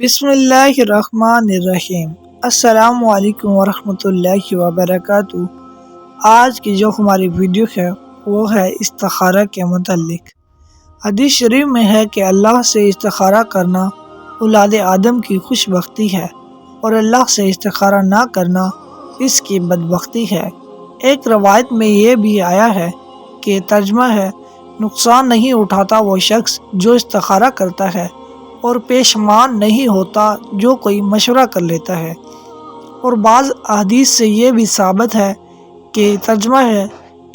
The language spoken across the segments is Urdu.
بسم اللہ الرحمن الرحیم۔ السلام علیکم ورحمۃ اللہ وبرکاتہ۔ آج کی جو ہماری ویڈیو ہے وہ ہے استخارہ کے متعلق۔ حدیث شریف میں ہے کہ اللہ سے استخارہ کرنا اولاد آدم کی خوش بختی ہے اور اللہ سے استخارہ نہ کرنا اس کی بدبختی ہے۔ ایک روایت میں یہ بھی آیا ہے کہ ترجمہ ہے، نقصان نہیں اٹھاتا وہ شخص جو استخارہ کرتا ہے اور پیشمان نہیں ہوتا جو کوئی مشورہ کر لیتا ہے۔ اور بعض احادیث سے یہ بھی ثابت ہے کہ ترجمہ ہے،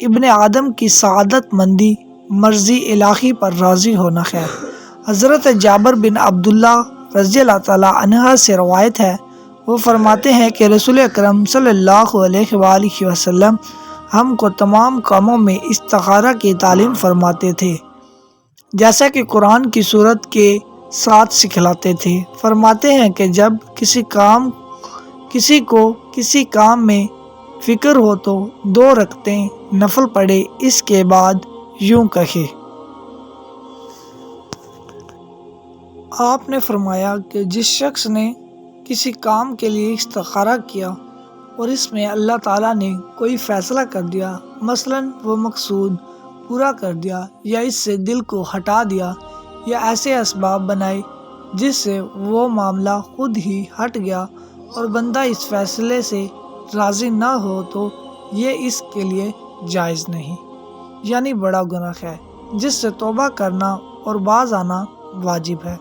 ابن آدم کی سعادت مندی مرضی الہی پر راضی ہونا ہے۔ حضرت جابر بن عبداللہ رضی اللہ تعالیٰ عنہ سے روایت ہے، وہ فرماتے ہیں کہ رسول اکرم صلی اللہ علیہ وآلہ وسلم ہم کو تمام کاموں میں استخارہ کی تعلیم فرماتے تھے، جیسا کہ قرآن کی سورت کے ساتھ سکھلاتے تھے۔ فرماتے ہیں کہ جب کسی کو کسی کام میں فکر ہو تو 2 رکعتیں نفل پڑھے، اس کے بعد یوں کہے۔ آپ نے فرمایا کہ جس شخص نے کسی کام کے لیے استخارہ کیا اور اس میں اللہ تعالیٰ نے کوئی فیصلہ کر دیا، مثلاً وہ مقصود پورا کر دیا یا اس سے دل کو ہٹا دیا یا ایسے اسباب بنائے جس سے وہ معاملہ خود ہی ہٹ گیا اور بندہ اس فیصلے سے راضی نہ ہو، تو یہ اس کے لیے جائز نہیں، یعنی بڑا گناہ ہے جس سے توبہ کرنا اور باز آنا واجب ہے۔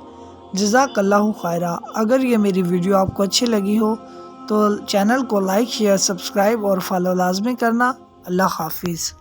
جزاک اللہ خیرہ۔ اگر یہ میری ویڈیو آپ کو اچھی لگی ہو تو چینل کو لائک، شیئر، سبسکرائب اور فالو لازمی کرنا۔ اللہ حافظ۔